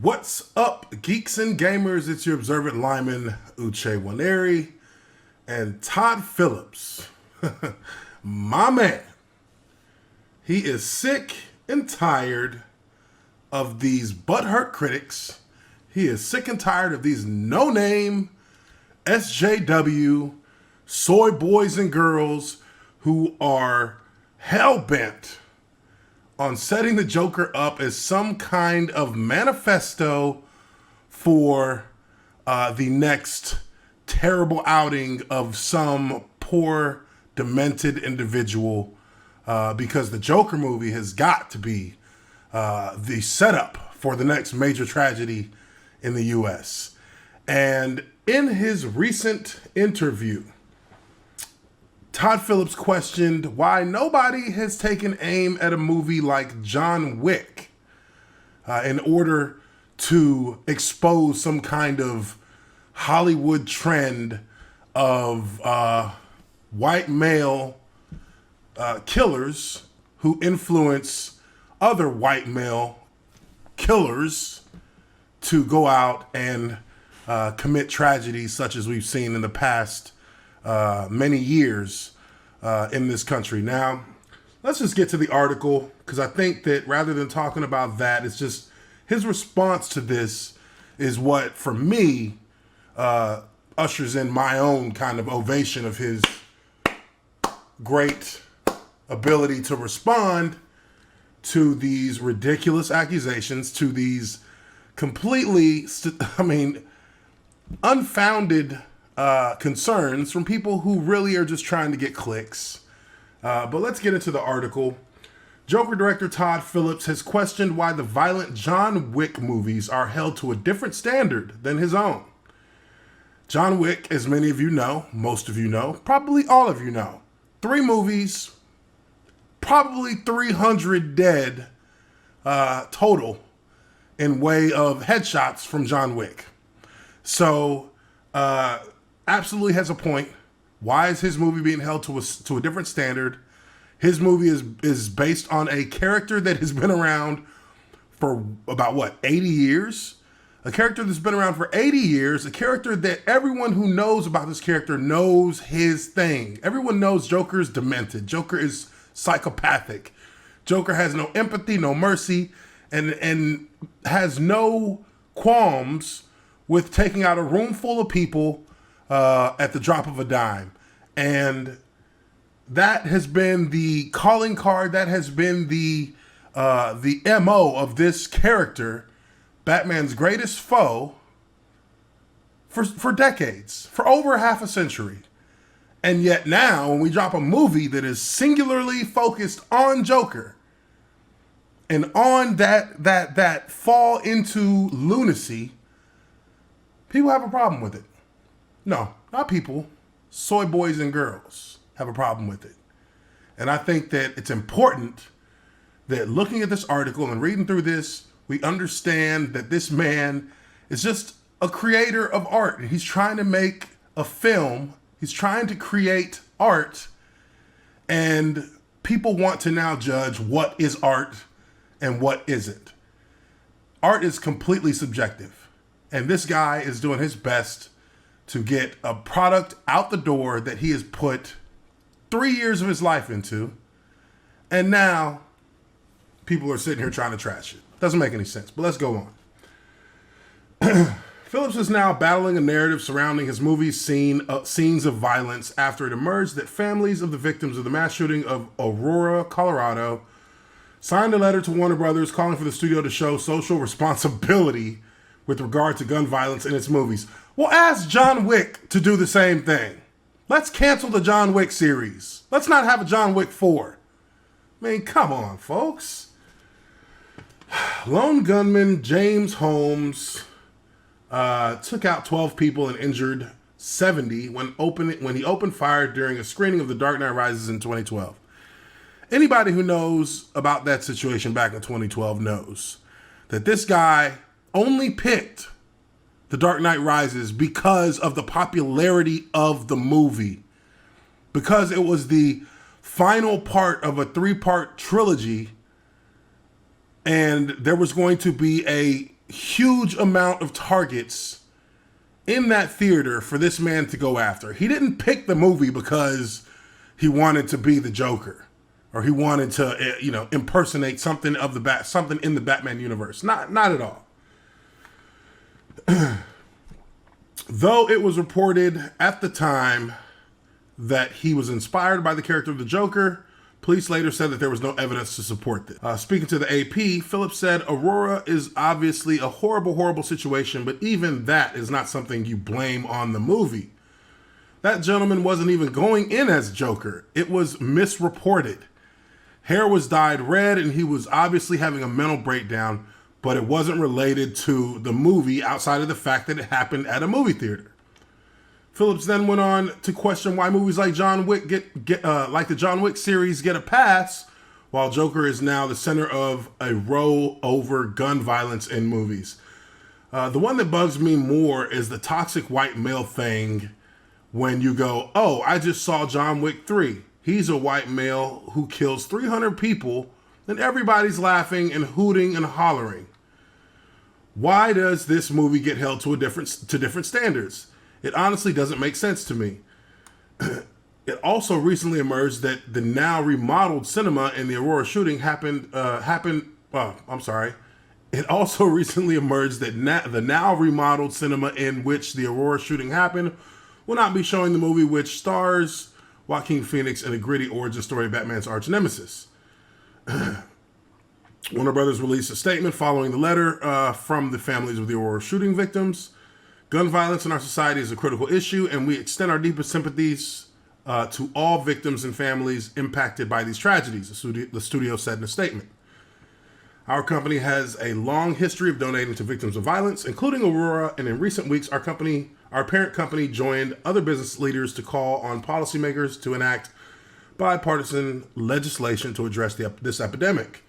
What's up, geeks and gamers? It's your observant lineman, Uche Nwaneri, and Todd Phillips, my man. He is sick and tired of these butthurt critics. He is sick and tired of these no-name SJW soy boys and girls who are hell-bent on setting the Joker up as some kind of manifesto for the next terrible outing of some poor, demented individual, because the Joker movie has got to be the setup for the next major tragedy in the U.S. And in his recent interview, Todd Phillips questioned why nobody has taken aim at a movie like John Wick in order to expose some kind of Hollywood trend of white male killers who influence other white male killers to go out and commit tragedies such as we've seen in the past many years in this country. Now, let's just get to the article, because I think that rather than talking about that, it's just his response to this is what, for me, ushers in my own kind of ovation of his great ability to respond to these ridiculous accusations, to these completely, unfounded concerns from people who really are just trying to get clicks. But let's get into the article. Joker director Todd Phillips has questioned why the violent John Wick movies are held to a different standard than his own. John Wick, as many of you know, most of you know, probably all of you know, 3 movies, probably 300 dead total in way of headshots from John Wick. So, absolutely has a point. Why is his movie being held to a different standard? His movie is based on a character that has been around for about 80 years? A character that's been around for 80 years, a character that everyone who knows about this character knows his thing. Everyone knows Joker's demented. Joker is psychopathic. Joker has no empathy, no mercy, and has no qualms with taking out a room full of people at the drop of a dime. And that has been the calling card, that has been the MO of this character, Batman's greatest foe, for decades, for over half a century. And yet now, when we drop a movie that is singularly focused on Joker and on that fall into lunacy, people have a problem with it. No, not people. Soy boys and girls have a problem with it. And I think that it's important that looking at this article and reading through this, we understand that this man is just a creator of art. He's trying to make a film. He's trying to create art. And people want to now judge what is art and what isn't. Art is completely subjective. And this guy is doing his best to get a product out the door that he has put 3 years of his life into. And now people are sitting here trying to trash it. Doesn't make any sense, but let's go on. Phillips is now battling a narrative surrounding his movie's scenes of violence after it emerged that families of the victims of the mass shooting of Aurora, Colorado, signed a letter to Warner Brothers calling for the studio to show social responsibility with regard to gun violence in its movies. Well, ask John Wick to do the same thing. Let's cancel the John Wick series. Let's not have a John Wick 4. I mean, come on, folks. Lone gunman James Holmes took out 12 people and injured 70 when he opened fire during a screening of The Dark Knight Rises in 2012. Anybody who knows about that situation back in 2012 knows that this guy only picked The Dark Knight Rises because of the popularity of the movie. Because it was the final part of a 3-part trilogy, and there was going to be a huge amount of targets in that theater for this man to go after. He didn't pick the movie because he wanted to be the Joker, or he wanted to, impersonate something in the Batman universe. Not at all. Though it was reported at the time that he was inspired by the character of the Joker, police later said that there was no evidence to support this. Speaking to the AP, Phillips said, Aurora is obviously a horrible, horrible situation, but even that is not something you blame on the movie. That gentleman wasn't even going in as Joker. It was misreported. Hair was dyed red, and he was obviously having a mental breakdown, but it wasn't related to the movie outside of the fact that it happened at a movie theater. Phillips then went on to question why movies like John Wick like the John Wick series get a pass, while Joker is now the center of a row over gun violence in movies. The one that bugs me more is the toxic white male thing when you go, oh, I just saw John Wick 3. He's a white male who kills 300 people, and everybody's laughing and hooting and hollering. Why does this movie get held to different standards? It honestly doesn't make sense to me. It also recently emerged that the now remodeled cinema in the Aurora shooting It also recently emerged that the now remodeled cinema in which the Aurora shooting happened will not be showing the movie, which stars Joaquin Phoenix in a gritty origin story of Batman's arch nemesis. Warner Brothers released a statement following the letter from the families of the Aurora shooting victims. Gun violence in our society is a critical issue, and we extend our deepest sympathies to all victims and families impacted by these tragedies, the studio said in a statement. Our company has a long history of donating to victims of violence, including Aurora, and in recent weeks, our parent company joined other business leaders to call on policymakers to enact bipartisan legislation to address this epidemic.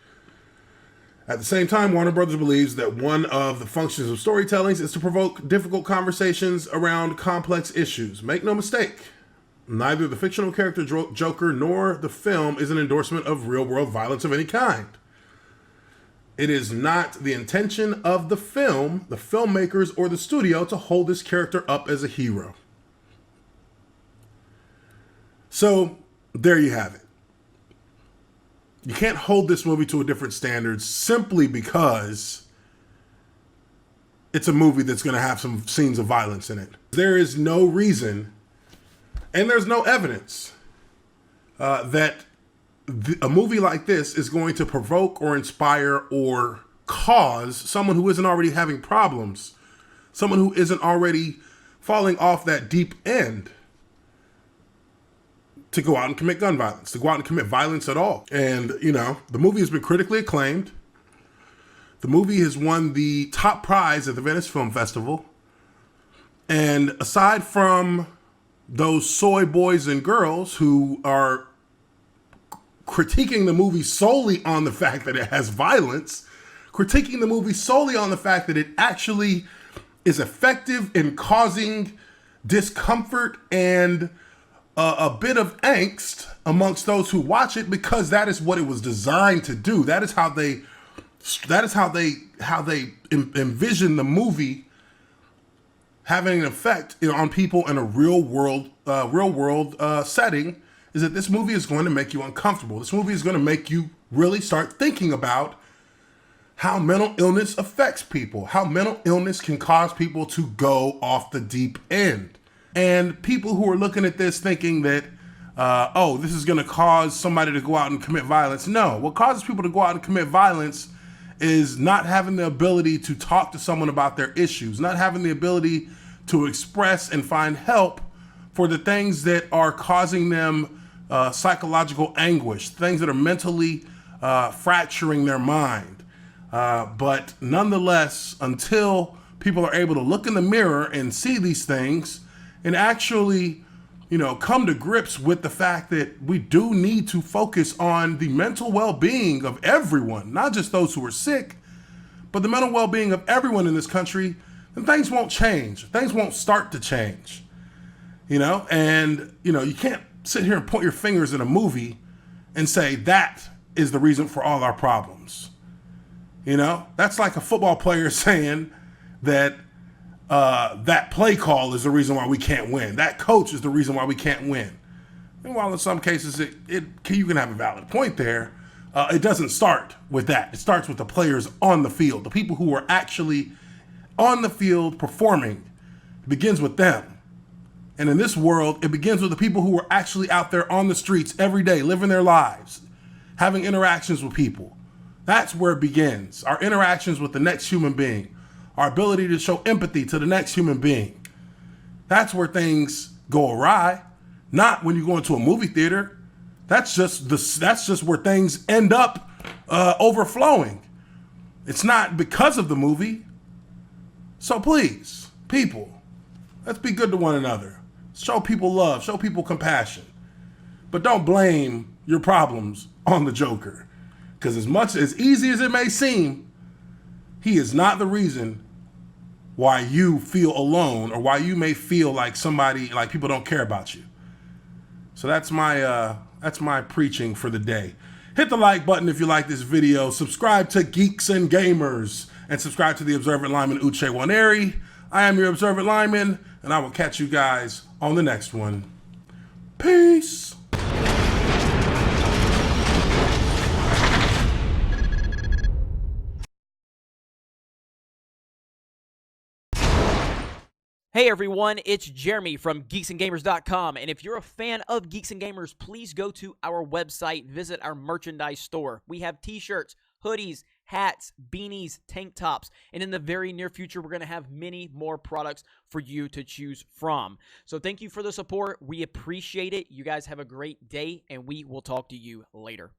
At the same time, Warner Brothers believes that one of the functions of storytelling is to provoke difficult conversations around complex issues. Make no mistake, neither the fictional character Joker nor the film is an endorsement of real-world violence of any kind. It is not the intention of the film, the filmmakers, or the studio to hold this character up as a hero. So, there you have it. You can't hold this movie to a different standard simply because it's a movie that's going to have some scenes of violence in it. There is no reason, and there's no evidence, that a movie like this is going to provoke or inspire or cause someone who isn't already having problems, someone who isn't already falling off that deep end, to go out and commit gun violence, to go out and commit violence at all. And, the movie has been critically acclaimed. The movie has won the top prize at the Venice Film Festival. And aside from those soy boys and girls who are critiquing the movie solely on the fact that it has violence, critiquing the movie solely on the fact that it actually is effective in causing discomfort and a bit of angst amongst those who watch it, because that is what it was designed to do. That is how they envision the movie having an effect on people in a real world setting. Is that this movie is going to make you uncomfortable. This movie is going to make you really start thinking about how mental illness affects people, how mental illness can cause people to go off the deep end. And people who are looking at this thinking that, this is going to cause somebody to go out and commit violence. No, what causes people to go out and commit violence is not having the ability to talk to someone about their issues, not having the ability to express and find help for the things that are causing them psychological anguish, things that are mentally fracturing their mind. But nonetheless, until people are able to look in the mirror and see these things and actually, come to grips with the fact that we do need to focus on the mental well-being of everyone, not just those who are sick, but the mental well-being of everyone in this country, then things won't change. Things won't start to change, and, you can't sit here and point your fingers at a movie and say that is the reason for all our problems. You know, that's like a football player saying that that play call is the reason why we can't win. That coach is the reason why we can't win. And while in some cases you can have a valid point there, it doesn't start with that. It starts with the players on the field, the people who are actually on the field performing. It begins with them. And in this world, it begins with the people who are actually out there on the streets every day, living their lives, having interactions with people. That's where it begins. Our interactions with the next human being, our ability to show empathy to the next human being. That's where things go awry. Not when you go into a movie theater. That's just where things end up overflowing. It's not because of the movie. So please, people, let's be good to one another. Show people love, show people compassion. But don't blame your problems on the Joker. Because as easy as it may seem, he is not the reason why you feel alone or why you may feel like people don't care about you. So that's my preaching for the day. Hit the like button if you like this video. Subscribe to Geeks and Gamers and subscribe to the Observant Lineman Uche Nwaneri. I am your Observant Lineman, and I will catch you guys on the next one. Peace. Hey everyone, it's Jeremy from geeksandgamers.com, and if you're a fan of Geeks and Gamers, please go to our website, visit our merchandise store. We have t-shirts, hoodies, hats, beanies, tank tops, and in the very near future, we're going to have many more products for you to choose from. So thank you for the support. We appreciate it. You guys have a great day, and we will talk to you later.